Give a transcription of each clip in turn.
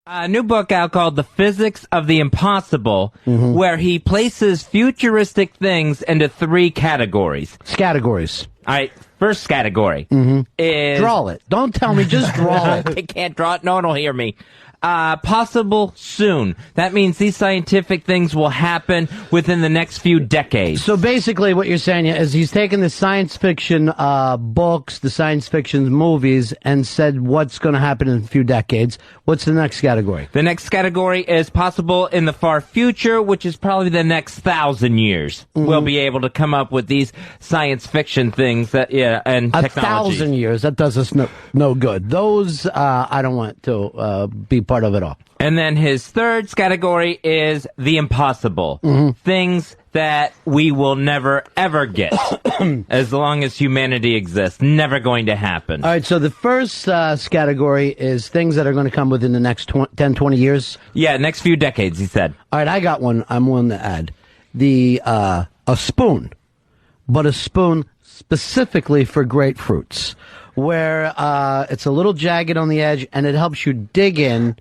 A new book out called The Physics of the Impossible, where he places futuristic things into three categories. Categories. All right, first category is... Draw it. Don't tell me, just draw it. I can't draw it. No one will hear me. Possible soon. That means these scientific things will happen within the next few decades. So basically what you're saying is he's taken the science fiction books, the science fiction movies, and said what's going to happen in a few decades. What's the next category? The next category is possible in the far future, which is probably the next 1,000 years. We'll be able to come up with these science fiction things that, and technology. 1,000 years, that does us no good. Those, I don't want to be part of it all. And then his third category is the impossible. Things that we will never, ever get as long as humanity exists. Never going to happen. All right, so the first category is things that are going to come within the next 10, 20 years? Yeah, next few decades, he said. All right, I got one. I'm willing to add. A spoon, but a spoon specifically for grapefruits, where it's a little jagged on the edge and it helps you dig in,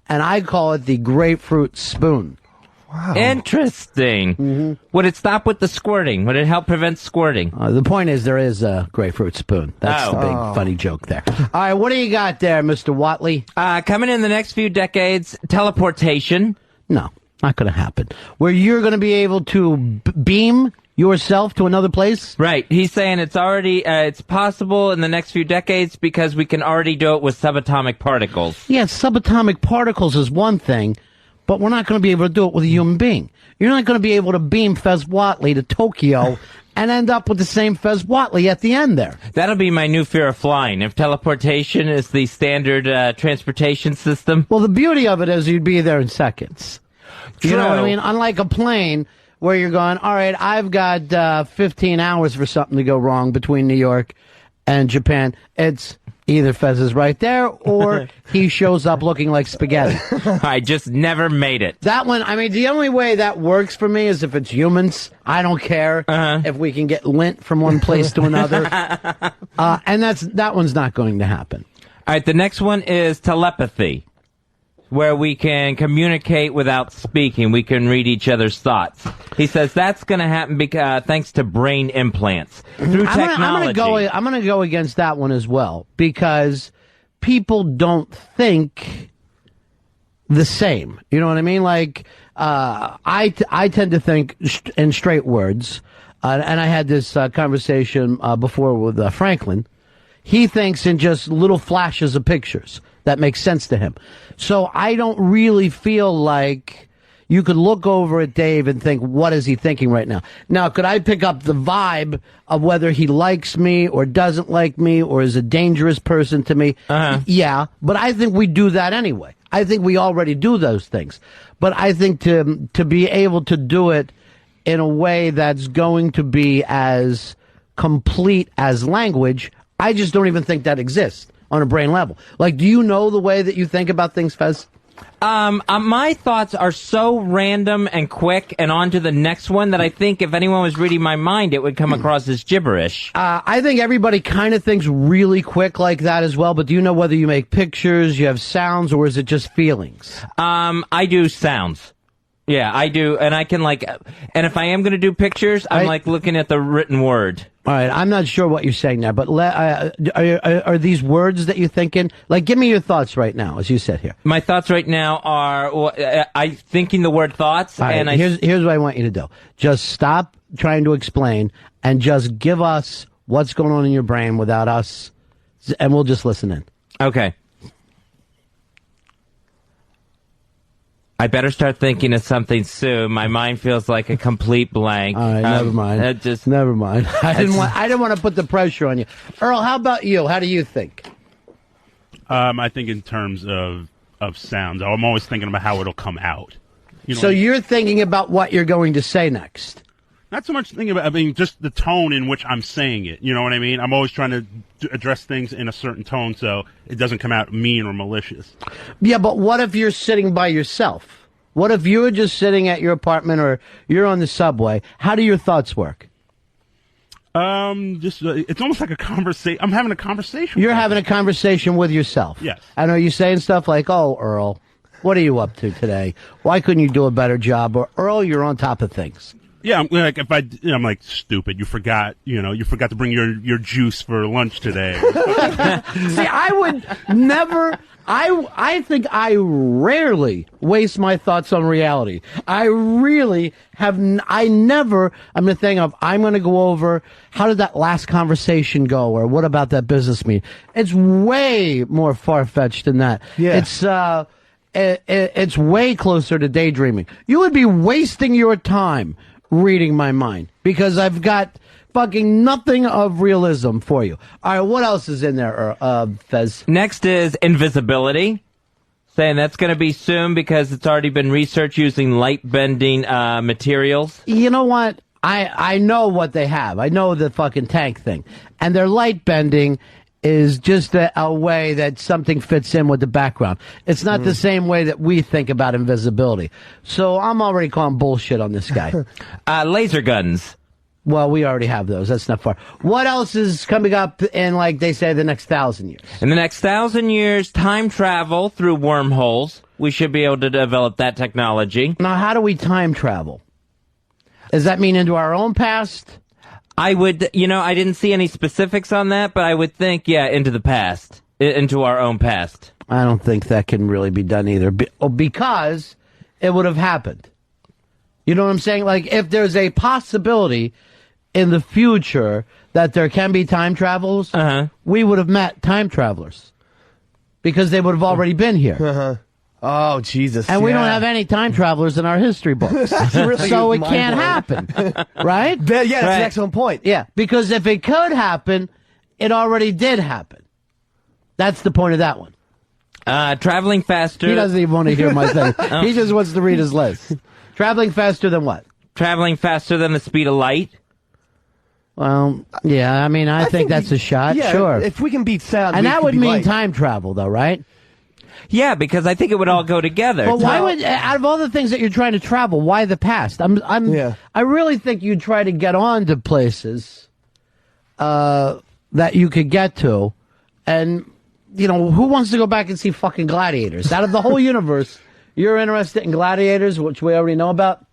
and I call it the grapefruit spoon. Wow. Interesting. Would it stop with the squirting? Would it help prevent squirting? The point is there is a grapefruit spoon. That's the big funny joke there. All right, what do you got there, Mr. Watley? Coming in the next few decades, teleportation. No, not going to happen. Where you're going to be able to beam yourself to another place? Right. He's saying it's already, it's possible in the next few decades because we can already do it with subatomic particles. Yeah, subatomic particles is one thing, but we're not going to be able to do it with a human being. You're not going to be able to beam Fez Watley to Tokyo and end up with the same Fez Watley at the end there. That'll be my new fear of flying. If teleportation is the standard transportation system. Well, the beauty of it is you'd be there in seconds. True. You know what I mean? Unlike a plane where you're going, all right, I've got 15 hours for something to go wrong between New York and Japan. It's either Fez is right there or he shows up looking like spaghetti. I just never made it. That one, I mean, the only way that works for me is if it's humans. I don't care if we can get lint from one place to another. And that one's not going to happen. All right, the next one is telepathy, where we can communicate without speaking. We can read each other's thoughts. He says that's going to happen thanks to brain implants through technology. I'm going to go against that one as well, because people don't think the same. You know what I mean? Like, I tend to think in straight words, and I had this conversation before with Franklin. He thinks in just little flashes of pictures that make sense to him. So I don't really feel like you could look over at Dave and think, what is he thinking right now? Now, could I pick up the vibe of whether he likes me or doesn't like me or is a dangerous person to me? Yeah, but I think we do that anyway. I think we already do those things. But I think to be able to do it in a way that's going to be as complete as language, I just don't even think that exists on a brain level. Like, do you know the way that you think about things, Fez? My thoughts are so random and quick and on to the next one that I think if anyone was reading my mind, it would come across as gibberish. I think everybody kind of thinks really quick like that as well, but do you know whether you make pictures, you have sounds, or is it just feelings? I do sounds. Yeah, I do, and I can and if I am going to do pictures, I'm looking at the written word. All right, I'm not sure what you're saying there, but are these words that you're thinking? Like, give me your thoughts right now as you sit here. My thoughts right now are, I thinking the word thoughts, and here's what I want you to do. Just stop trying to explain and just give us what's going on in your brain without us, and we'll just listen in. Okay. I better start thinking of something soon. My mind feels like a complete blank. All right, never mind. Never mind. I didn't want to put the pressure on you. Earl, how about you? How do you think? I think in terms of sounds. I'm always thinking about how it'll come out. You know, so you're thinking about what you're going to say next. Not so much thinking about, just the tone in which I'm saying it. You know what I mean? I'm always trying to address things in a certain tone so it doesn't come out mean or malicious. Yeah, but what if you're sitting by yourself? What if you're just sitting at your apartment or you're on the subway? How do your thoughts work? It's almost like a conversation. I'm having a conversation. You're having a conversation with yourself. Yes. And are you saying stuff like, oh, Earl, What are you up to today? Why couldn't you do a better job? Or Earl, you're on top of things. Yeah, I'm like I'm like stupid. You forgot to bring your juice for lunch today. See, I would never. I think I rarely waste my thoughts on reality. I really have. I never. I'm the thing of. I'm going to go over. How did that last conversation go? Or what about that business meeting? It's way more far fetched than that. Yeah. It's way closer to daydreaming. You would be wasting your time reading my mind because I've got fucking nothing of realism for you. All right, what else is in there, Fez? Next is invisibility, saying that's going to be soon because it's already been researched using light-bending materials. You know what? I know what they have. I know the fucking tank thing. And their light bending is just a way that something fits in with the background. It's not the same way that we think about invisibility. So I'm already calling bullshit on this guy. Laser guns. Well, we already have those. That's not far. What else is coming up in, like they say, the next 1,000 years? In the next 1,000 years, time travel through wormholes. We should be able to develop that technology. Now, how do we time travel? Does that mean into our own past? I would, I didn't see any specifics on that, but I would think, into the past, into our own past. I don't think that can really be done either, because it would have happened. You know what I'm saying? Like, if there's a possibility in the future that there can be time travels, we would have met time travelers because they would have already been here. Oh, Jesus. And we don't have any time travelers in our history books. Really so it can't happen. Right? That's an excellent point. Yeah, because if it could happen, it already did happen. That's the point of that one. Traveling faster. He doesn't even want to hear my thing. He just wants to read his list. Traveling faster than what? Traveling faster than the speed of light. Well, yeah, I mean, I think that's a shot. Yeah, sure. If we can beat sound, and we that can would beat mean light. time travel, though, right? Yeah, because I think it would all go together. Well, why would, out of all the things that you're trying to travel, why the past? I really think you'd try to get on to places that you could get to, and who wants to go back and see fucking gladiators? Out of the whole universe, you're interested in gladiators, which we already know about,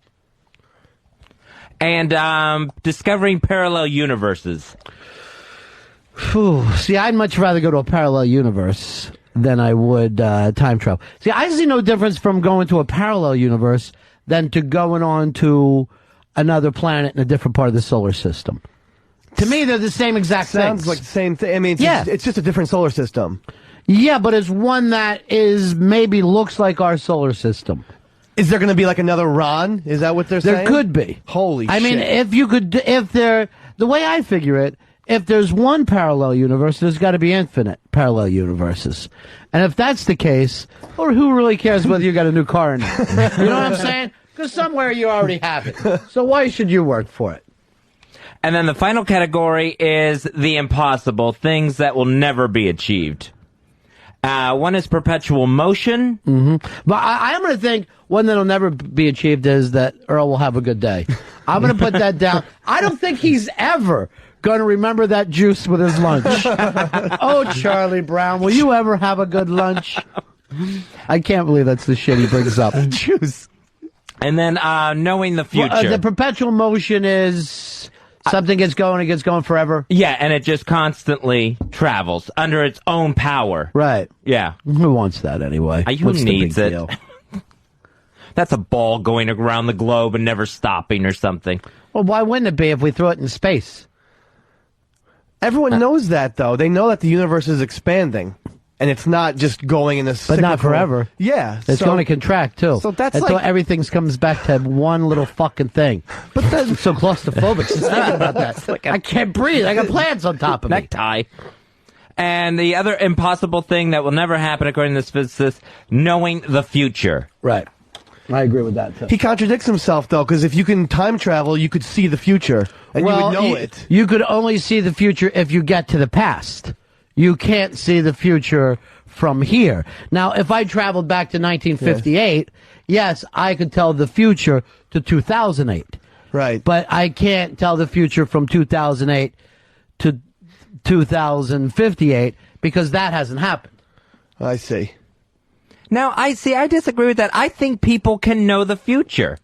and discovering parallel universes. See, I'd much rather go to a parallel universe than I would time travel. See, I see no difference from going to a parallel universe than to going on to another planet in a different part of the solar system. To me, they're the same exact Sounds things. like the same thing. I mean, Yeah. it's just a different solar system. Yeah, but it's one that maybe looks like our solar system. Is there going to be like another Ron? Is that what they're saying? There could be. Holy shit. I mean, the way I figure it, if there's one parallel universe, there's got to be infinite parallel universes. And if that's the case, or who really cares whether you got a new car or not? You know what I'm saying? Because somewhere you already have it. So why should you work for it? And then the final category is the impossible, things that will never be achieved. One is perpetual motion. Mm-hmm. But I'm going to think one that'll never be achieved is that Earl will have a good day. I'm going to put that down. I don't think he's ever going to remember that juice with his lunch. Oh, Charlie Brown, will you ever have a good lunch? I can't believe that's the shit he brings up. Juice. And then knowing the future. Well, the perpetual motion is something gets going, it gets going forever. Yeah, and it just constantly travels under its own power. Right. Yeah. Who wants that anyway? Who What's the needs big it? deal? That's a ball going around the globe and never stopping or something. Well, why wouldn't it be if we threw it in space? Everyone knows that, though. They know that the universe is expanding, and it's not just going in a But not cyclical- forever. Yeah. It's so- going to contract, too. So that's until like- everything comes back to one little fucking thing. But that's so claustrophobic just thinking about that. I can't breathe. I got plants on top of me. Necktie. And the other impossible thing that will never happen, according to this physicist, knowing the future. Right. I agree with that, too. He contradicts himself, though, because if you can time travel, you could see the future, and you would know it. You could only see the future if you get to the past. You can't see the future from here. Now, if I traveled back to 1958, yes, I could tell the future to 2008. Right. But I can't tell the future from 2008 to 2058 because that hasn't happened. I see. Now, I disagree with that. I think people can know the future.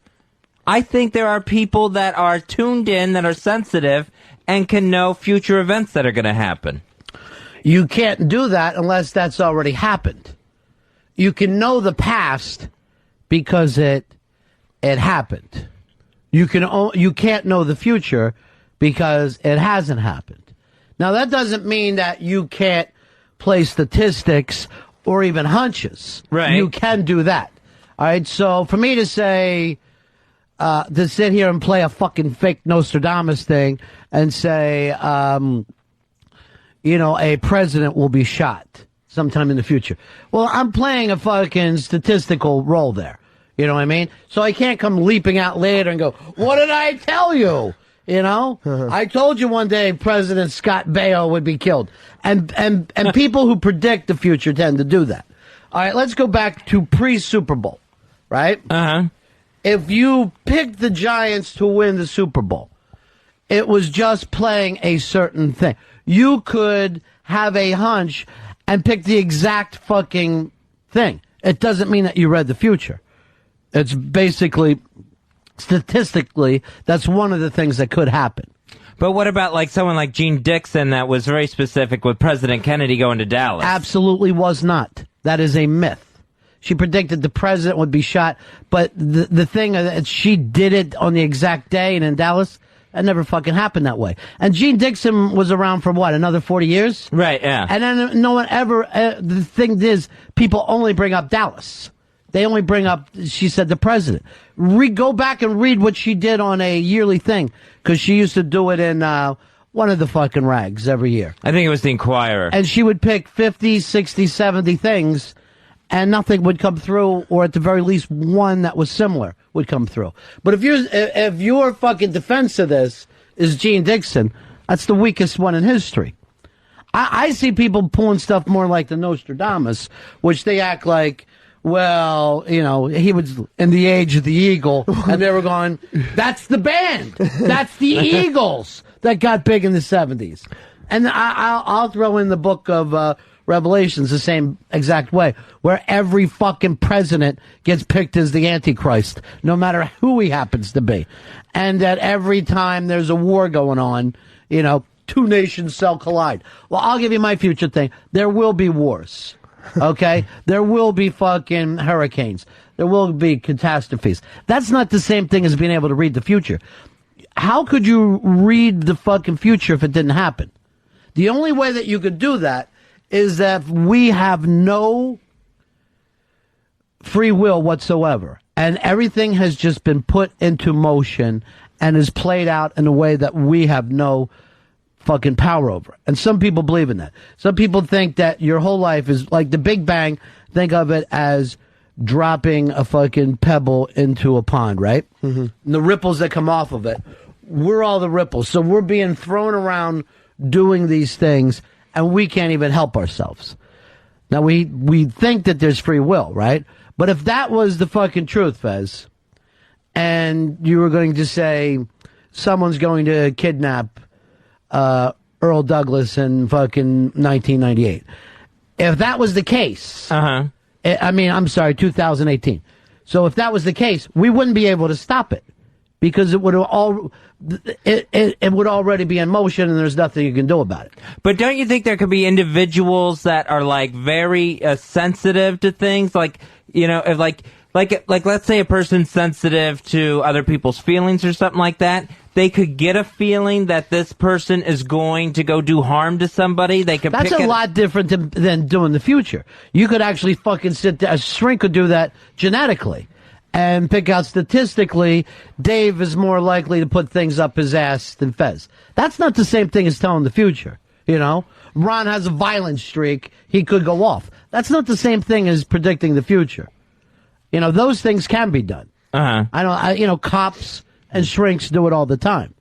I think there are people that are tuned in, that are sensitive, and can know future events that are going to happen. You can't do that unless that's already happened. You can know the past because it happened. You can't know the future because it hasn't happened. Now, that doesn't mean that you can't play statistics or even hunches. Right. You can do that. All right. So for me to say, to sit here and play a fucking fake Nostradamus thing and say, a president will be shot sometime in the future. Well, I'm playing a fucking statistical role there. You know what I mean? So I can't come leaping out later and go, what did I tell you? You know? I told you one day President Scott Baio would be killed. And people who predict the future tend to do that. All right, let's go back to pre-Super Bowl, right? Uh-huh. If you picked the Giants to win the Super Bowl, it was just playing a certain thing. You could have a hunch and pick the exact fucking thing. It doesn't mean that you read the future. It's basically, statistically, that's one of the things that could happen. But what about like someone like Gene Dixon that was very specific with President Kennedy going to Dallas? Absolutely was not. That is a myth. She predicted the president would be shot, but the thing that she did it on the exact day and in Dallas, that never fucking happened that way. And Gene Dixon was around for what, another 40 years? Right, yeah. And then no one ever, the thing is, people only bring up Dallas. They only bring up, she said, the president. Go back and read what she did on a yearly thing, because she used to do it in one of the fucking rags every year. I think it was the Inquirer. And she would pick 50, 60, 70 things, and nothing would come through, or at the very least one that was similar would come through. But if your fucking defense of this is Gene Dixon, that's the weakest one in history. I see people pulling stuff more like the Nostradamus, which they act like, well, he was in the age of the eagle, and they were going, that's the band. That's the Eagles that got big in the 70s. And I'll throw in the book of Revelations the same exact way, where every fucking president gets picked as the Antichrist, no matter who he happens to be. And that every time there's a war going on, two nations shall collide. Well, I'll give you my future thing. There will be wars. Okay? There will be fucking hurricanes. There will be catastrophes. That's not the same thing as being able to read the future. How could you read the fucking future if it didn't happen? The only way that you could do that is that we have no free will whatsoever. And everything has just been put into motion and is played out in a way that we have no fucking power over. And some people believe in that. Some people think that your whole life is like the Big Bang. Think of it as dropping a fucking pebble into a pond, right? Mm-hmm. And the ripples that come off of it, we're all the ripples. So we're being thrown around doing these things, and we can't even help ourselves. Now, we think that there's free will, right? But if that was the fucking truth, Fez, and you were going to say someone's going to kidnap Earl Douglas in fucking 1998. If that was the case, I'm sorry, 2018. So if that was the case, we wouldn't be able to stop it because it would already be in motion and there's nothing you can do about it. But don't you think there could be individuals that are like very sensitive to things, like if like let's say a person's sensitive to other people's feelings or something like that. They could get a feeling that this person is going to go do harm to somebody. They could. That's a lot different than doing the future. You could actually fucking sit there. A shrink could do that genetically and pick out statistically Dave is more likely to put things up his ass than Fez. That's not the same thing as telling the future. Ron has a violent streak. He could go off. That's not the same thing as predicting the future. Those things can be done. Cops and shrinks do it all the time.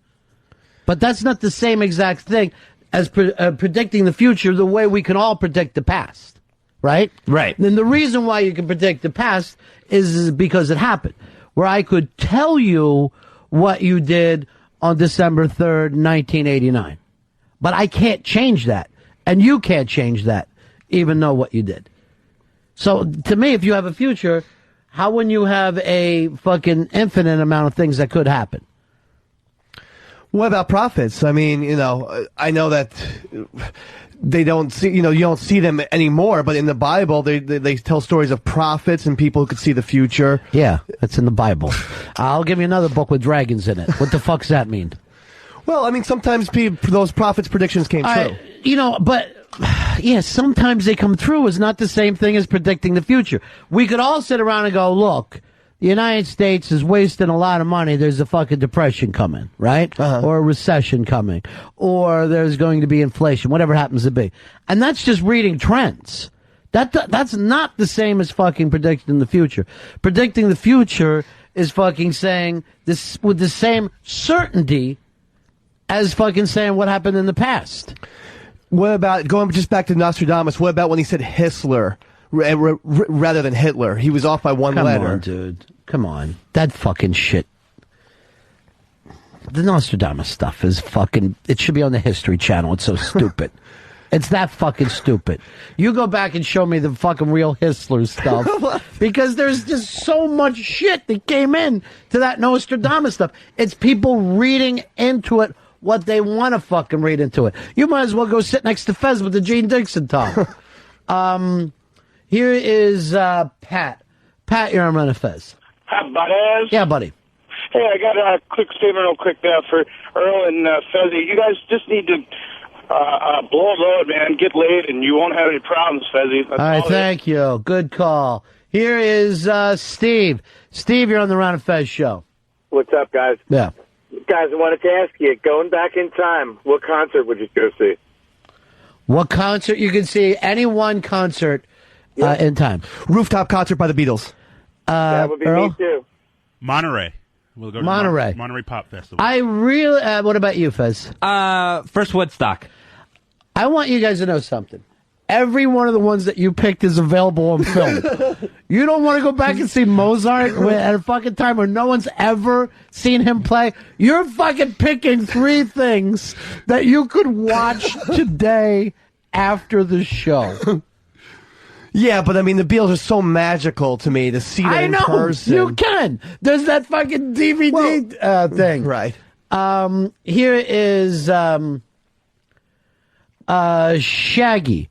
But that's not the same exact thing as predicting the future the way we can all predict the past. Right? Right. And the reason why you can predict the past is because it happened. Where I could tell you what you did on December 3rd, 1989. But I can't change that. And you can't change that, even know what you did. So to me, if you have a future, how wouldn't you have a fucking infinite amount of things that could happen? What about prophets? I mean, I know that they don't see, you don't see them anymore, but in the Bible, they tell stories of prophets and people who could see the future. Yeah, that's in the Bible. I'll give you another book with dragons in it. What the fuck's that mean? Well, I mean, sometimes those prophets' predictions came true. But yeah, sometimes they come true. It's not the same thing as predicting the future. We could all sit around and go, look, the United States is wasting a lot of money. There's a fucking depression coming, right? Or a recession coming. Or there's going to be inflation, whatever it happens to be. And that's just reading trends. That's not the same as fucking predicting the future. Predicting the future is fucking saying this with the same certainty as fucking saying what happened in the past. What about, going just back to Nostradamus, what about when he said Hitler rather than Hitler? He was off by one letter. Come on, dude. Come on. That fucking shit. The Nostradamus stuff is fucking, it should be on the History Channel. It's so stupid. It's that fucking stupid. You go back and show me the fucking real Hitler stuff. Because there's just so much shit that came in to that Nostradamus stuff. It's people reading into it what they want to fucking read into it. You might as well go sit next to Fez with the Gene Dixon talk. Here is Pat. Pat, you're on Run of Fez. Hi, buddies. Yeah, buddy. Hey, I got a quick statement real quick for Earl and Fezzy. You guys just need to blow a load, man. Get laid, and you won't have any problems, Fezzy. All right, thank you. Good call. Here is Steve. Steve, you're on the Run of Fez show. What's up, guys? Yeah. Guys, I wanted to ask you, going back in time, what concert would you go see? What concert? You can see any one concert in time. Rooftop concert by the Beatles. That would be Earl? me, too. Monterey. We'll go to Monterey. Monterey Pop Festival. I really... what about you, Fez? First Woodstock. I want you guys to know something. Every one of the ones that you picked is available on film. You don't want to go back and see Mozart at a fucking time where no one's ever seen him play. You're fucking picking 3 things that you could watch today after the show. Yeah, but I mean, the Beatles are so magical to me to see them in person. You can. There's that fucking DVD thing. Right. Here is Shaggy.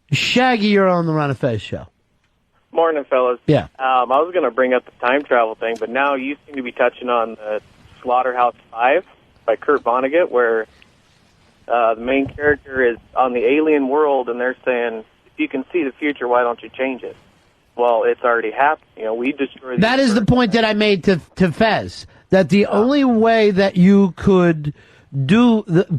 Shaggy, you're on the Ron and Fez show. Morning, fellas. Yeah. I was going to bring up the time travel thing, but now you seem to be touching on the Slaughterhouse 5 by Kurt Vonnegut, where the main character is on the alien world, and they're saying, if you can see the future, why don't you change it? Well, it's already happened. We destroyed... That is the point that I made to Fez, that the only way that you could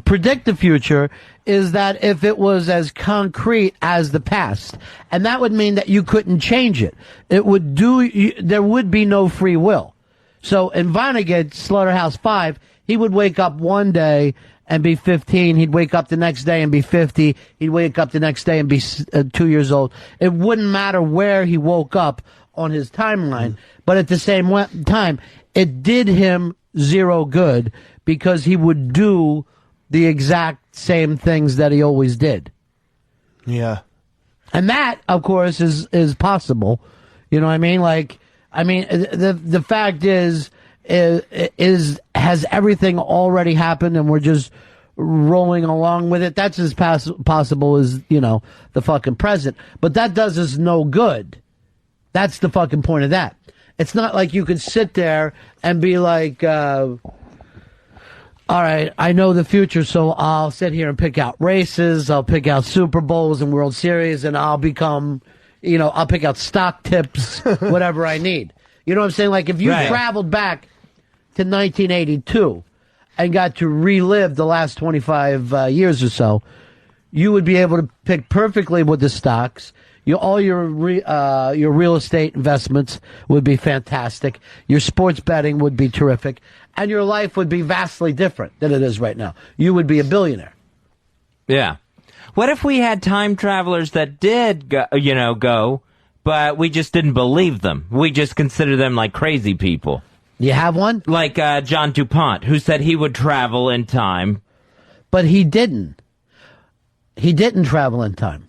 predict the future is that if it was as concrete as the past, and that would mean that you couldn't change it. There would be no free will. So in Vonnegut, Slaughterhouse 5, he would wake up one day and be 15. He'd wake up the next day and be 50. He'd wake up the next day and be 2 years old. It wouldn't matter where he woke up on his timeline, but at the same time, it did him zero good because he would do the exact same things that he always did. Yeah. And that, of course, is possible. You know what I mean? The fact is has everything already happened and we're just rolling along with it? That's as possible as, the fucking present. But that does us no good. That's the fucking point of that. It's not like you could sit there and be like, all right, I know the future, so I'll sit here and pick out races, I'll pick out Super Bowls and World Series, and I'll become, I'll pick out stock tips, whatever I need. You know what I'm saying? Like, if you traveled back to 1982 and got to relive the last 25 years or so, you would be able to pick perfectly with the stocks. All your real estate investments would be fantastic. Your sports betting would be terrific. And your life would be vastly different than it is right now. You would be a billionaire. Yeah. What if we had time travelers that did go, but we just didn't believe them? We just consider them like crazy people. You have one? Like John DuPont, who said he would travel in time. But he didn't. He didn't travel in time.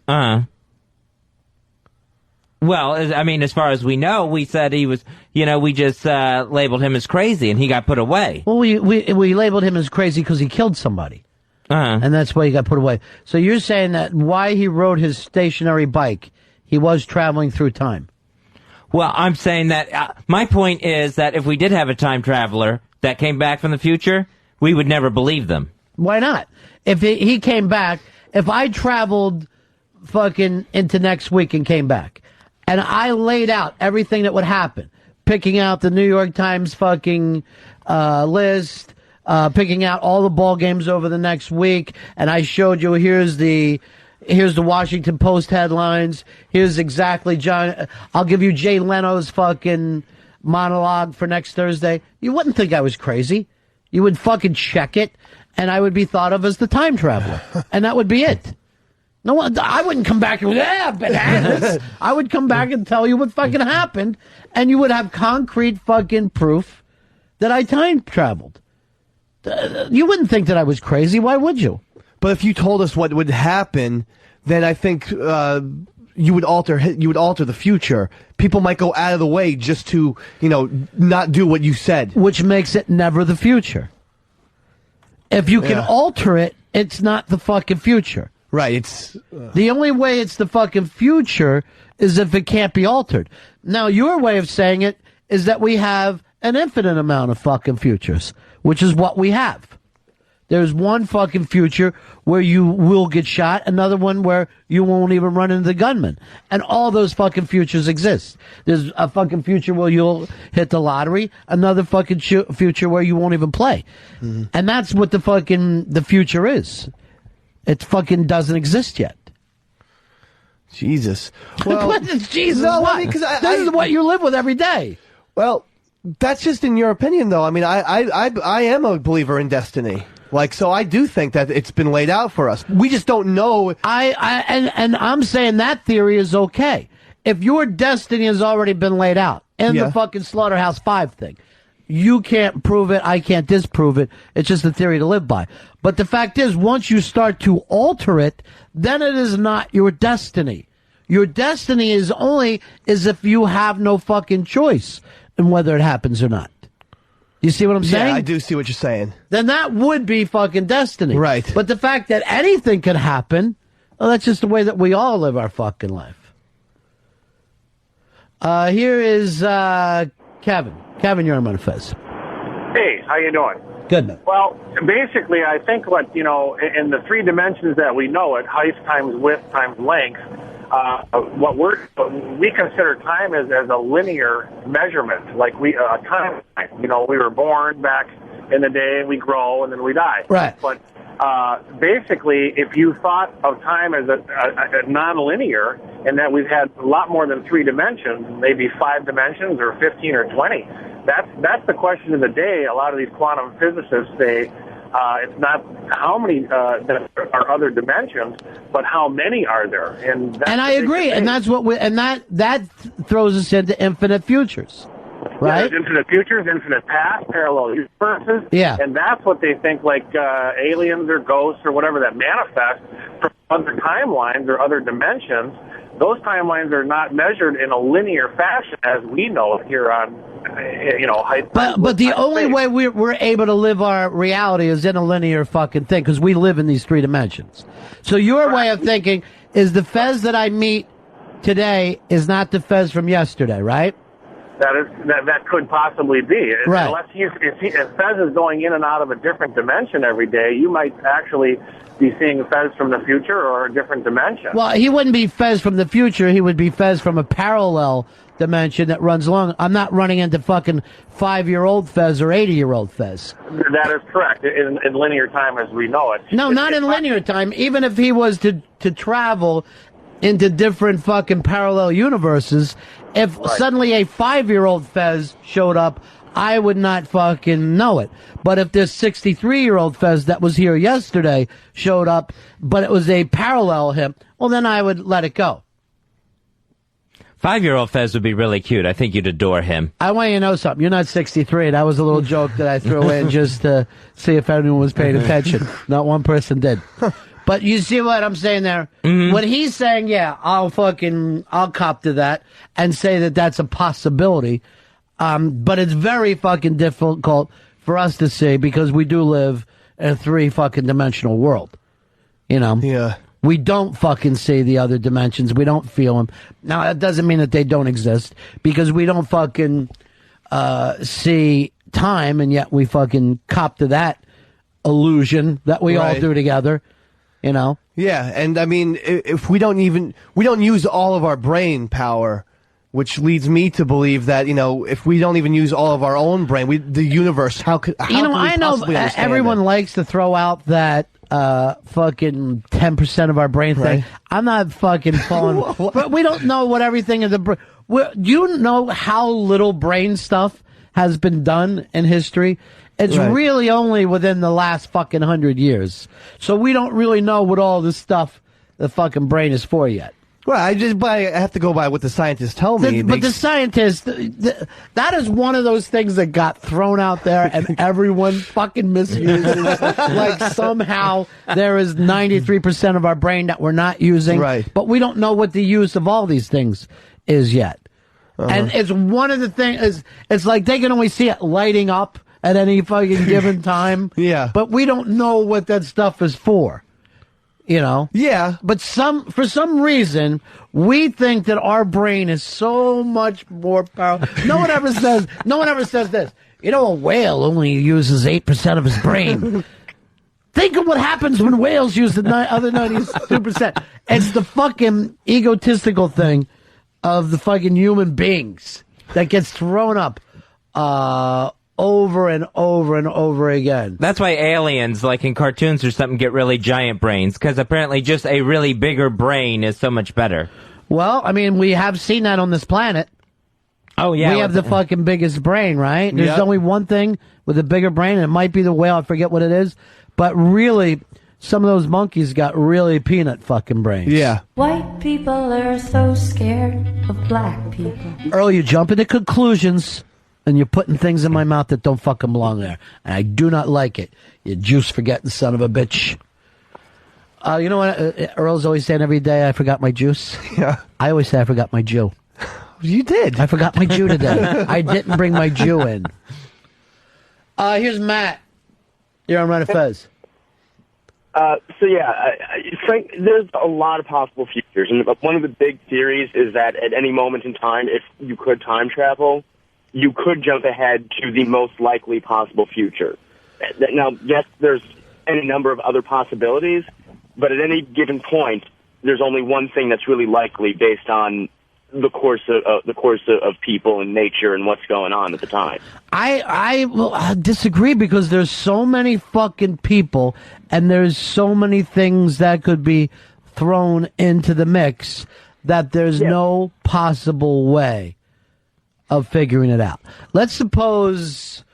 Well, I mean, as far as we know, we said he was, we just labeled him as crazy and he got put away. Well, we labeled him as crazy because he killed somebody. Uh-huh. And that's why he got put away. So you're saying that why he rode his stationary bike, he was traveling through time. Well, I'm saying that my point is that if we did have a time traveler that came back from the future, we would never believe them. Why not? If he came back, if I traveled fucking into next week and came back, and I laid out everything that would happen, picking out the New York Times fucking list, picking out all the ball games over the next week, and I showed you here's the Washington Post headlines, here's exactly I'll give you Jay Leno's fucking monologue for next Thursday. You wouldn't think I was crazy. You would fucking check it, and I would be thought of as the time traveler, and that would be it. No, I wouldn't come back and bananas. I would come back and tell you what fucking happened, and you would have concrete fucking proof that I time traveled. You wouldn't think that I was crazy. Why would you? But if you told us what would happen, then I think you would alter the future. People might go out of the way just to, not do what you said. Which makes it never the future. If you can alter it, it's not the fucking future. Right, it's... The only way it's the fucking future is if it can't be altered. Now, your way of saying it is that we have an infinite amount of fucking futures, which is what we have. There's one fucking future where you will get shot, another one where you won't even run into the gunman. And all those fucking futures exist. There's a fucking future where you'll hit the lottery, another fucking future where you won't even play. Mm-hmm. And that's what the future is. It fucking doesn't exist yet. Jesus. Well, what is Jesus? No, what? I mean, 'cause this is what you live with every day. Well, that's just in your opinion, though. I mean, I am a believer in destiny. So I do think that it's been laid out for us. We just don't know. And I'm saying that theory is okay. If your destiny has already been laid out in the fucking Slaughterhouse 5 thing, you can't prove it. I can't disprove it. It's just a theory to live by. But the fact is, once you start to alter it, then it is not your destiny. Your destiny is if you have no fucking choice in whether it happens or not. You see what I'm saying? Yeah, I do see what you're saying. Then that would be fucking destiny. Right. But the fact that anything could happen, well, that's just the way that we all live our fucking life. Here is Kevin. Kevin, you're on Fez. Hey, how you doing? Good, man. Well, basically, I think in the three dimensions that we know it, height times width times length, what we consider time as a linear measurement, like time. We were born back in the day, we grow, and then we die. Right. But basically, if you thought of time as a non-linear, and that we've had a lot more than three dimensions, maybe 5 dimensions or 15 or 20, that's the question of the day. A lot of these quantum physicists say it's not how many that are other dimensions, but how many are there. And I agree, and that's what that throws us into infinite futures. Right? Yeah, there's infinite futures, infinite past, parallel universes. Yeah. And that's what they think, aliens or ghosts or whatever that manifest from other timelines or other dimensions. Those timelines are not measured in a linear fashion as we know it here on, height. But the only way we're able to live our reality is in a linear fucking thing, because we live in these 3 dimensions. So your way of thinking is the Fez that I meet today is not the Fez from yesterday, right? That could possibly be. Right. Unless if Fez is going in and out of a different dimension every day, you might actually be seeing Fez from the future or a different dimension. Well, he wouldn't be Fez from the future. He would be Fez from a parallel dimension that runs along. I'm not running into fucking 5-year-old Fez or 80-year-old Fez. That is correct. In linear time as we know it. No, not in linear time. Even if he was to travel into different fucking parallel universes, if suddenly a 5-year-old Fez showed up, I would not fucking know it. But if this 63-year-old Fez that was here yesterday showed up, but it was a parallel him, well, then I would let it go. 5-year-old Fez would be really cute. I think you'd adore him. I want you to know something. You're not 63. That was a little joke that I threw in just to see if anyone was paying attention. Not one person did. But you see what I'm saying there? What he's saying, yeah, I'll cop to that and say that that's a possibility. But it's very fucking difficult for us to see because we do live in a 3 fucking dimensional world. You know? Yeah. We don't fucking see the other dimensions. We don't feel them. Now, that doesn't mean that they don't exist because we don't fucking see time, and yet we fucking cop to that illusion that we all do together, you know? Yeah, and I mean, if we don't use all of our brain power, which leads me to believe that, you know, if we don't even use all of our own brain, the universe, how can we I know possibly understand everyone it? likes to throw out that fucking 10% of our brain thing. Right. I'm not fucking falling. But we don't know what everything in the brain. Do you know how little brain stuff has been done in history? It's really only within the last fucking 100 years. So we don't really know what all this stuff the fucking brain is for yet. Well, I have to go by what the scientists tell me. But the scientists, that is one of those things that got thrown out there and everyone fucking misuses. Like somehow there is 93% of our brain that we're not using. Right. But we don't know what the use of all these things is yet. And it's one of the things, it's like they can only see it lighting up at any fucking given time. Yeah. But we don't know what that stuff is for. You know? Yeah. But for some reason, we think that our brain is so much more powerful. No one ever says this. You know, a whale only uses 8% of his brain. Think of what happens when whales use the other 92%. It's the fucking egotistical thing of the fucking human beings that gets thrown up over and over and over again. That's why aliens, like in cartoons or something, get really giant brains, because apparently just a really bigger brain is so much better. Well, I mean, we have seen that on this planet. Oh, yeah. We have the fucking biggest brain, right? There's only one thing with a bigger brain, and it might be the whale. I forget what it is. But really, some of those monkeys got really peanut fucking brains. Yeah. White people are so scared of black people. Earl, you jump into conclusions, and you're putting things in my mouth that don't fucking belong there. And I do not like it. You juice-forgetting son of a bitch. You know what? Earl's always saying every day, I forgot my juice. Yeah. I always say I forgot my Jew. You did. I forgot my Jew today. I didn't bring my Jew in. Here's Matt. You're on Run Fez. Frank, there's a lot of possible futures, and one of the big theories is that at any moment in time, if you could time travel, you could jump ahead to the most likely possible future. Now, yes, there's any number of other possibilities, but at any given point, there's only one thing that's really likely based on the course of people and nature and what's going on at the time. I disagree because there's so many fucking people and there's so many things that could be thrown into the mix that there's no possible way of figuring it out. Let's suppose,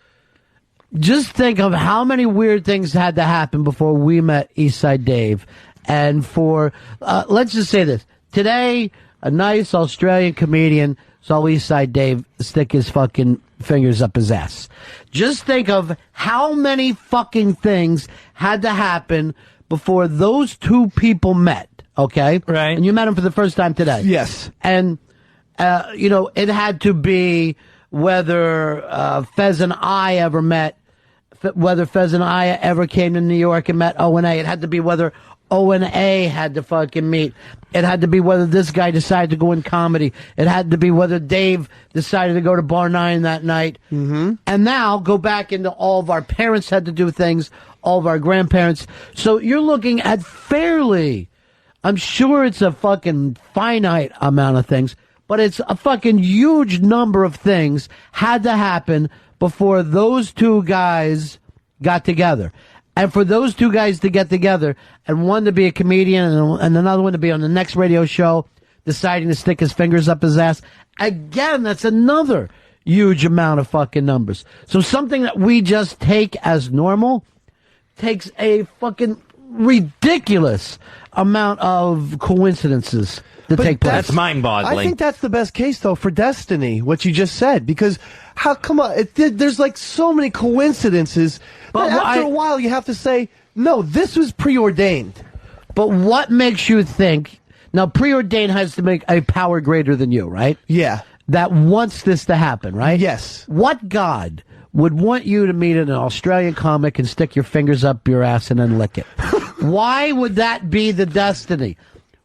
just think of how many weird things had to happen before we met Eastside Dave. And for, let's just say this. Today, a nice Australian comedian saw Eastside Dave stick his fucking fingers up his ass. Just think of how many fucking things had to happen before those two people met, okay? Right. And you met him for the first time today. Yes. And, you know, it had to be whether Fez and I ever met, whether Fez and I ever came to New York and met O&A. It had to be whether O&A had to fucking meet. It had to be whether this guy decided to go in comedy. It had to be whether Dave decided to go to Bar 9 that night. Mm-hmm. And now go back into all of our parents had to do things, all of our grandparents. So you're looking at fairly, I'm sure it's a fucking finite amount of things, but it's a fucking huge number of things had to happen before those two guys got together. And for those two guys to get together, and one to be a comedian and another one to be on the next radio show, deciding to stick his fingers up his ass, again, that's another huge amount of fucking numbers. So something that we just take as normal takes a fucking ridiculous amount of coincidences to take place. That's mind-boggling. I think that's the best case, though, for destiny, what you just said, because come on, there's like so many coincidences, but after a while you have to say, no, this was preordained. But what makes you think, now preordained has to make a power greater than you, right? Yeah. That wants this to happen, right? Yes. What God would want you to meet an Australian comic and stick your fingers up your ass and then lick it? Why would that be the destiny?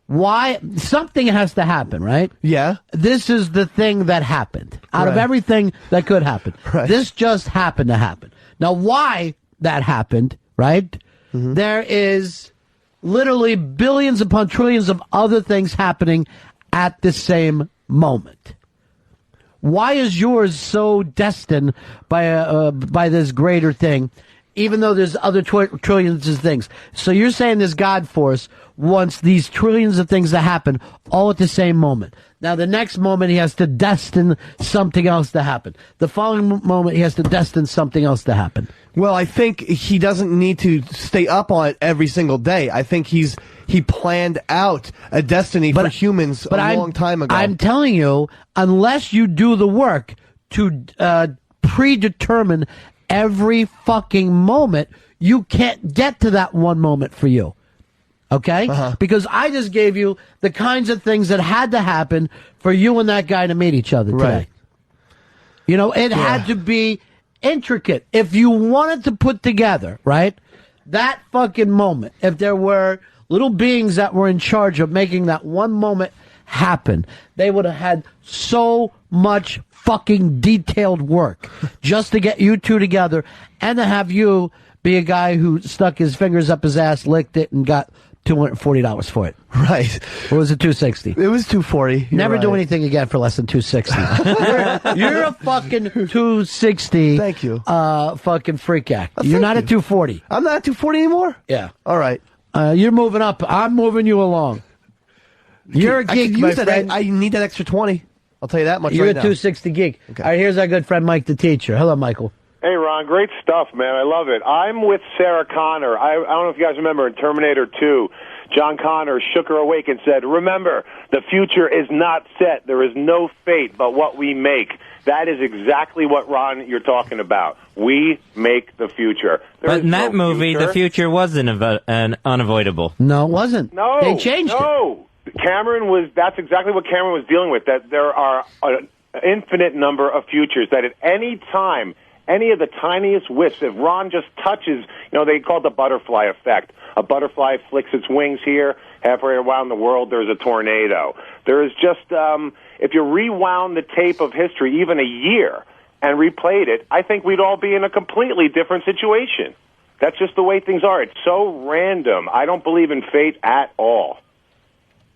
Why? Something has to happen, right? Yeah. This is the thing that happened. Out of Right. everything that could happen. Right. This just happened to happen. Now, why that happened, right? There is literally billions upon trillions of other things happening at the same moment. Why is yours so destined by this greater thing, even though there's other trillions of things? So you're saying this God force wants these trillions of things to happen all at the same moment. Now, the next moment, he has to destine something else to happen. The following moment, he has to destine something else to happen. Well, I think he doesn't need to stay up on it every single day. I think he planned out a destiny for humans a long time ago. I'm telling you, unless you do the work to predetermine every fucking moment, you can't get to that one moment for you. Okay? Because I just gave you the kinds of things that had to happen for you and that guy to meet each other today. Right. You know, it had to be intricate. If you wanted to put together, right, that fucking moment, if there were little beings that were in charge of making that one moment happen, they would have had so much fucking detailed work just to get you two together and to have you be a guy who stuck his fingers up his ass, licked it, and got $240 for it. Right. Or was it $260? It was $240. Never do anything again for less than $260. you're a fucking $260. Thank you. Fucking freak act. You're not at $240. I'm not at $240 anymore? Yeah. All right. You're moving up. I'm moving you along. You're a geek, my friend. I need that extra 20. I'll tell you that much You're right a now. 260 geek. All right, here's our good friend Mike the teacher. Hello, Michael. Hey, Ron, great stuff, man. I love it. I'm with Sarah Connor. I don't know if you guys remember in Terminator 2, John Connor shook her awake and said, remember, the future is not set. There is no fate but what we make. That is exactly what, Ron, you're talking about. We make the future. But in that movie, the future wasn't unavoidable. No, it wasn't. No. They changed it. No. That's exactly what Cameron was dealing with, that there are an infinite number of futures, that at any time, any of the tiniest whiffs, if Ron just touches, they call it the butterfly effect. A butterfly flicks its wings here, halfway around the world, there's a tornado. There is just, if you rewound the tape of history even a year and replayed it, I think we'd all be in a completely different situation. That's just the way things are. It's so random. I don't believe in fate at all.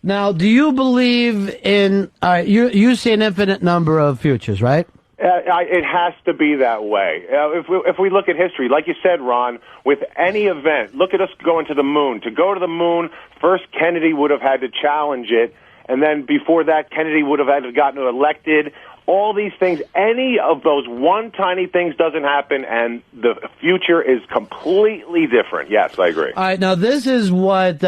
Now, do you believe in, you see an infinite number of futures, right? It has to be that way. If we look at history, like you said, Ron, with any event, look at us going to the moon. To go to the moon, first Kennedy would have had to challenge it, and then before that, Kennedy would have had to gotten elected. All these things, any of those one tiny things doesn't happen, and the future is completely different. Yes, I agree. All right, now this is what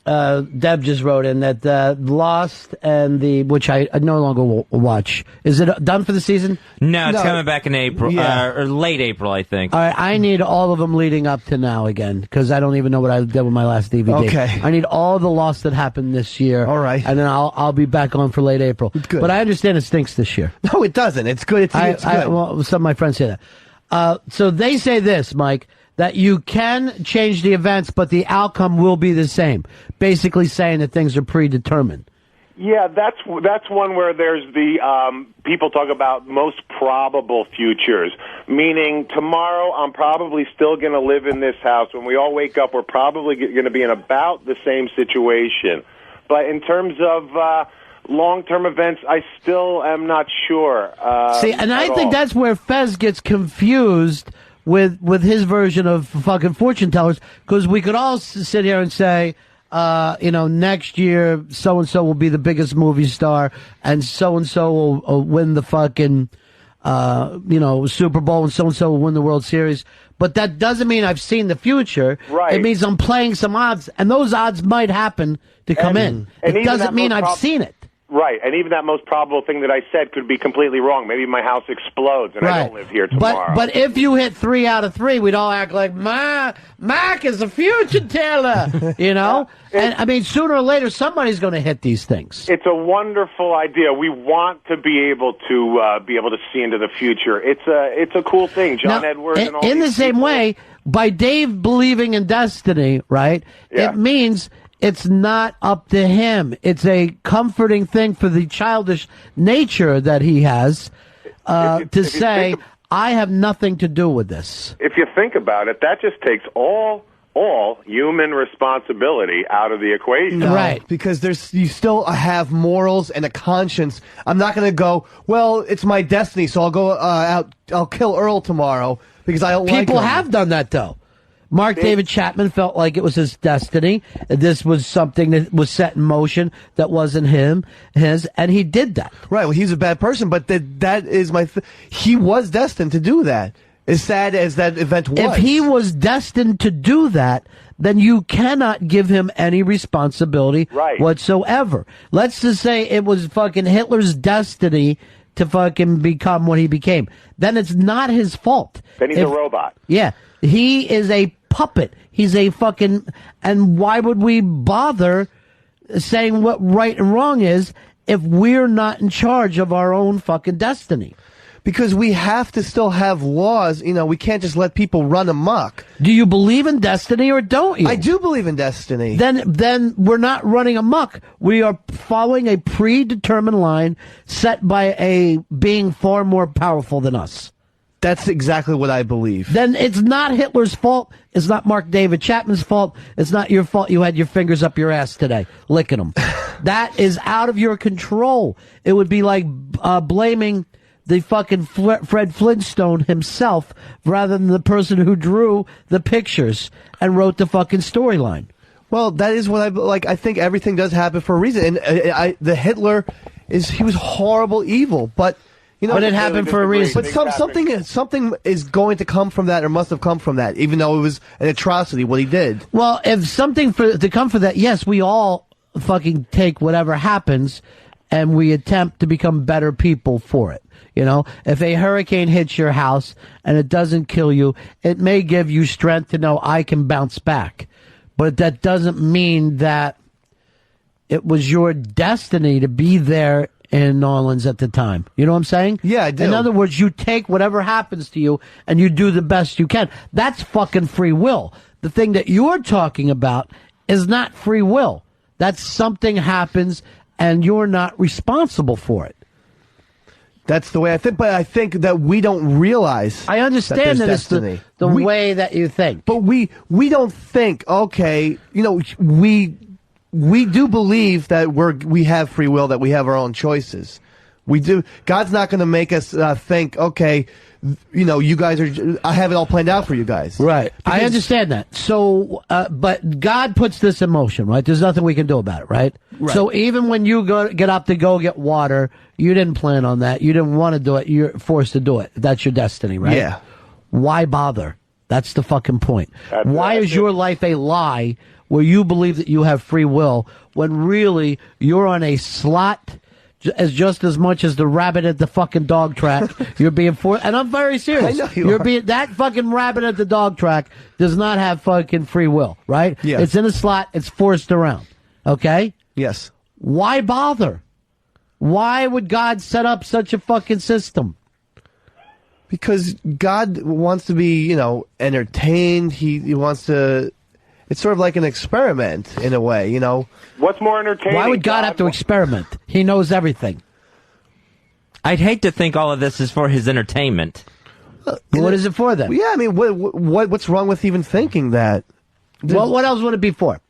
Deb just wrote in, that Lost and which I no longer will watch. Is it done for the season? No, it's coming back in April, or late April, I think. All right, I need all of them leading up to now again, because I don't even know what I did with my last DVD. Okay. I need all the Lost that happened this year. All right. And then I'll be back on for late April. Good. But I understand it stinks this year. No, it doesn't. It's good. It's good. Well, some of my friends say that. So they say this, Mike, that you can change the events, but the outcome will be the same. Basically saying that things are predetermined. Yeah, that's one where there's the people talk about most probable futures, meaning tomorrow I'm probably still going to live in this house. When we all wake up, we're probably going to be in about the same situation. But in terms of long-term events, I still am not sure. See, and I think that's where Fez gets confused with his version of fucking fortune tellers, because we could all sit here and say, next year so-and-so will be the biggest movie star, and so-and-so will win the fucking, Super Bowl, and so-and-so will win the World Series. But that doesn't mean I've seen the future. Right. It means I'm playing some odds, and those odds might happen to come in. It doesn't mean I've seen it. Right, and even that most probable thing that I said could be completely wrong. Maybe my house explodes and I don't live here tomorrow. But if you hit 3 out of 3, we'd all act like, Mac is the future teller, you know? And, I mean, sooner or later, somebody's going to hit these things. It's a wonderful idea. We want to be able to see into the future. It's a cool thing. John Now, Edwards and all in the these same people. way, by Dave believing in destiny, right, Yeah. it means it's not up to him. It's a comforting thing for the childish nature that he has to say, I have nothing to do with this. If you think about it, that just takes all human responsibility out of the equation. No, because you still have morals and a conscience. I'm not going to go, well, it's my destiny, so I'll go out, I'll kill Earl tomorrow because I don't like him. People have done that, though. Mark David Chapman felt like it was his destiny. This was something that was set in motion that wasn't his, and he did that. Right, well, he's a bad person, but that is he was destined to do that. As sad as that event was. If he was destined to do that, then you cannot give him any responsibility whatsoever. Let's just say it was fucking Hitler's destiny to fucking become what he became. Then it's not his fault. Then he's a robot. Yeah. He is a puppet. He's a fucking... And why would we bother saying what right and wrong is if we're not in charge of our own fucking destiny? Because we have to still have laws. You know, we can't just let people run amok. Do you believe in destiny or don't you? I do believe in destiny. Then we're not running amok. We are following a predetermined line set by a being far more powerful than us. That's exactly what I believe. Then it's not Hitler's fault. It's not Mark David Chapman's fault. It's not your fault you had your fingers up your ass today, licking them. That is out of your control. It would be like blaming the fucking Fred Flintstone himself rather than the person who drew the pictures and wrote the fucking storyline. Well, that is what I like. I think everything does happen for a reason. And the Hitler he was horrible, evil, but you know, but it happened for a reason. But something is going to come from that, or must have come from that, even though it was an atrocity what he did. Well, if something to come from that, yes, we all fucking take whatever happens, and we attempt to become better people for it. You know, if a hurricane hits your house and it doesn't kill you, it may give you strength to know I can bounce back. But that doesn't mean that it was your destiny to be there in New Orleans at the time. You know what I'm saying? Yeah, I do. In other words, you take whatever happens to you and you do the best you can. That's fucking free will. The thing that you're talking about is not free will. That's something happens and you're not responsible for it. That's the way I think, but I think that we don't realize. I understand that it's destiny. the way that you think. But we don't think, okay, you know, we do believe that we have free will, that we have our own choices. We do. God's not going to make us think, okay, you know, you guys I have it all planned out for you guys. Right. I understand that. So, but God puts this in motion, right? There's nothing we can do about it, right? So even when you get up to go get water, you didn't plan on that. You didn't want to do it. You're forced to do it. That's your destiny, right? Yeah. Why bother? That's the fucking point. Why is your life a lie where you believe that you have free will when really you're on a slot just as much as the rabbit at the fucking dog track? You're being forced, and I'm very serious. I know you are. That fucking rabbit at the dog track does not have fucking free will, right? Yes. It's in a slot. It's forced around. Okay? Yes. Why bother? Why would God set up such a fucking system? Because God wants to be, you know, entertained. He wants to. It's sort of like an experiment in a way, you know. What's more entertaining? Why would God have to experiment? He knows everything. I'd hate to think all of this is for his entertainment. What is it for then? Yeah, I mean, what's wrong with even thinking that? Well, what else would it be for?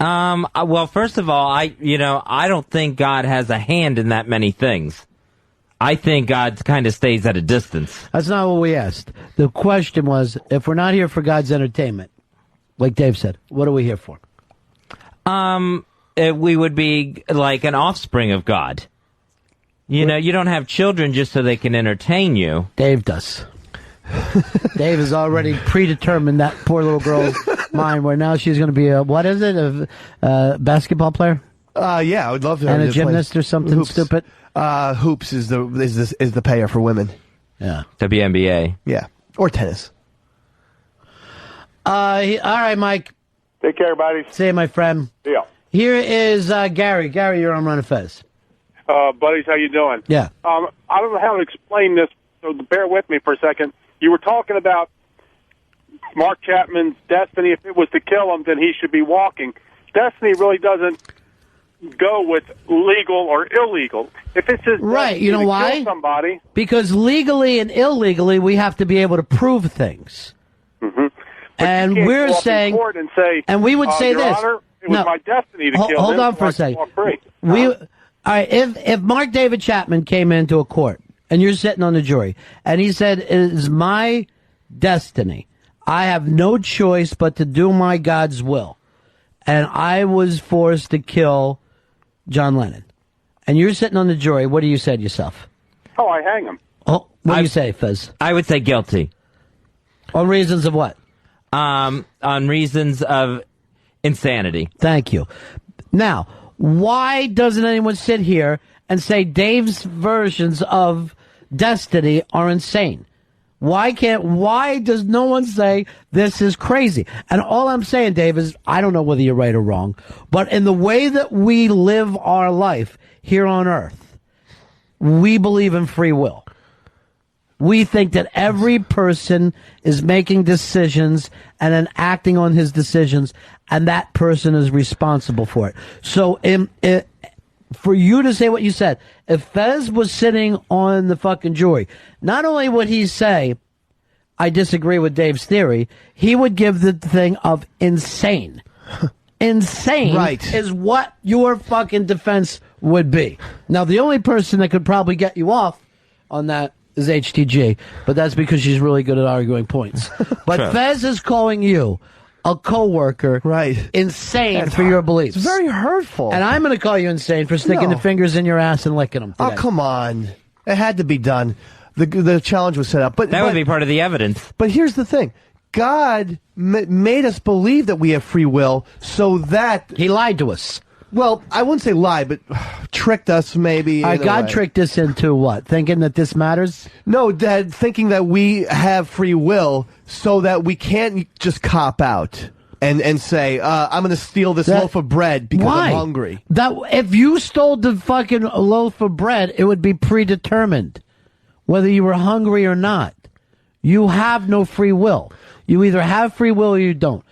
Well, first of all, I don't think God has a hand in that many things. I think God kind of stays at a distance. That's not what we asked. The question was, if we're not here for God's entertainment, like Dave said, what are we here for? We would be like an offspring of God. You know, you don't have children just so they can entertain you. Dave does. Dave has already predetermined that poor little girl's mind where now she's going to be a basketball player? Yeah, I would love to. And a just play gymnast or something hoops. stupid? Hoops is the payer for women. Yeah. WNBA. Yeah, or tennis. All right, Mike. Take care, buddy. See you, my friend. Yeah. Here is Gary. Gary, you're on Run of Fez. Buddies, how you doing? Yeah. I don't know how to explain this, so bear with me for a second. You were talking about Mark Chapman's destiny. If it was to kill him, then he should be walking. Destiny really doesn't go with legal or illegal. If it's his right, you know why? Kill somebody, because legally and illegally, we have to be able to prove things. Mm-hmm. And you can't we're go up in saying, court and say, and we would say Your this. Honor, it was my destiny to kill him. Hold on so for I a can second. walk free. All right, if Mark David Chapman came into a court and you're sitting on the jury and he said, it is my destiny, I have no choice but to do my God's will, and I was forced to kill John Lennon, and you're sitting on the jury, what do you say to yourself? Oh, I hang him. Oh, what do you say, Fez? I would say guilty. On reasons of what? On reasons of insanity. Thank you. Now, why doesn't anyone sit here and say Dave's versions of destiny are insane? Why does no one say this is crazy? And all I'm saying, Dave, is I don't know whether you're right or wrong, but in the way that we live our life here on earth, we believe in free will. We think that every person is making decisions and then acting on his decisions, and that person is responsible for it. So, for you to say what you said, if Fez was sitting on the fucking jury, not only would he say, I disagree with Dave's theory, he would give the thing of insane. Insane Right. is what your fucking defense would be. Now, the only person that could probably get you off on that is HTG, but that's because she's really good at arguing points. But Sure. Fez is calling you a coworker, right, insane for your beliefs. It's very hurtful. And I'm going to call you insane for sticking No. the fingers in your ass and licking them. Oh, come on. It had to be done. The challenge was set up. But That would be part of the evidence. But here's the thing. God made us believe that we have free will so that... He lied to us. Well, I wouldn't say lie, but tricked us maybe. All right, in a God way. tricked us into what? Thinking that this matters? No, Dad, thinking that we have free will so that we can't just cop out and say, I'm going to steal this loaf of bread because Why? I'm hungry. That if you stole the fucking loaf of bread, it would be predetermined, whether you were hungry or not. You have no free will. You either have free will or you don't.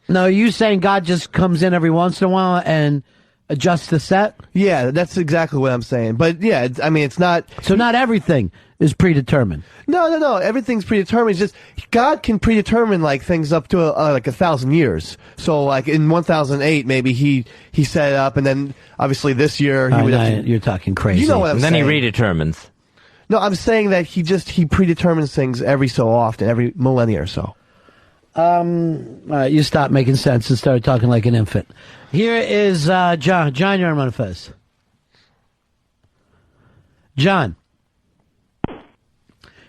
Now, are you saying God just comes in every once in a while and adjusts the set? Yeah, that's exactly what I'm saying. But yeah, it's not... So not everything is predetermined. No. Everything's predetermined. It's just God can predetermine like things up to like 1,000 years. So like in 1008, maybe he set it up, and then obviously this year he would have to, you're talking crazy. You know what I'm And then saying? he redetermines. No, I'm saying that he predetermines things every so often, every millennia or so. All right, you stopped making sense and started talking like an infant. Here is John. John, you're on Manifest. John.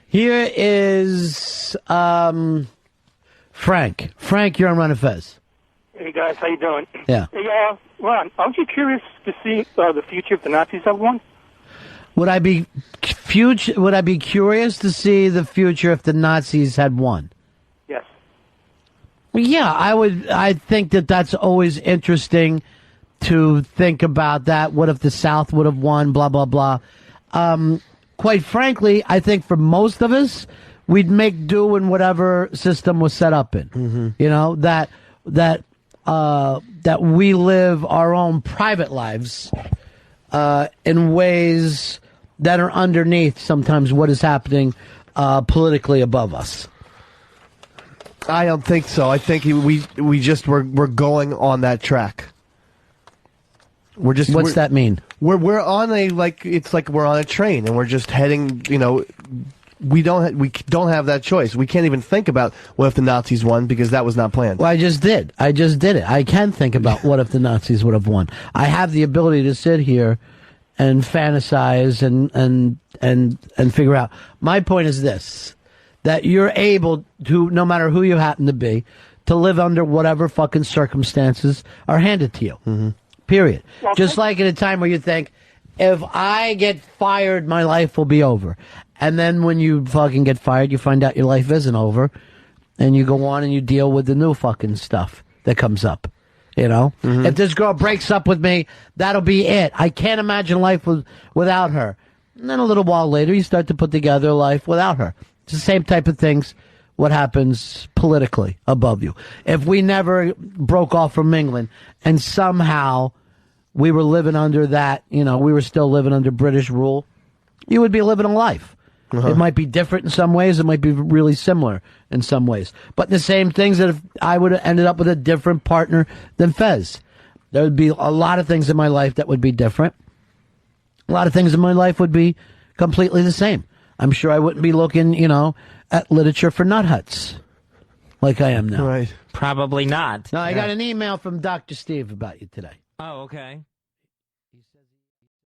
Here is Frank. Frank, you're on Manifest. Hey guys, how you doing? Yeah. Hey, Ron, aren't you curious to see the future if the Nazis have won? Would I be curious to see the future if the Nazis had won? Yes. Well, yeah, I would. I think that that's always interesting to think about that. What if the South would have won? Blah blah blah. Quite frankly, I think for most of us, we'd make do in whatever system was set up in. Mm-hmm. You know that we live our own private lives in ways that are underneath sometimes what is happening politically above us. I don't think so. I think we're going on that track. What's that mean? We're on it's like we're on a train and we're just heading. We don't have that choice. We can't even think about what if the Nazis won because that was not planned. Well, I just did it. I can think about what if the Nazis would have won. I have the ability to sit here and fantasize and figure out. My point is this: that you're able to, no matter who you happen to be, to live under whatever fucking circumstances are handed to you. Mm-hmm. Period. Just like at a time where you think, if I get fired, my life will be over. And then when you fucking get fired, you find out your life isn't over. And you go on and you deal with the new fucking stuff that comes up. You know? If this girl breaks up with me, that'll be it. I can't imagine life without her. And then a little while later, you start to put together a life without her. It's the same type of things, what happens politically above you. If we never broke off from England and somehow we were living under that, we were still living under British rule, you would be living a life. It might be different in some ways. It might be really similar in some ways. But the same things that if I would have ended up with a different partner than Fez, there would be a lot of things in my life that would be different. A lot of things in my life would be completely the same. I'm sure I wouldn't be looking, at literature for nut huts like I am now. Right. Probably not. No, I got an email from Dr. Steve about you today. Oh, okay.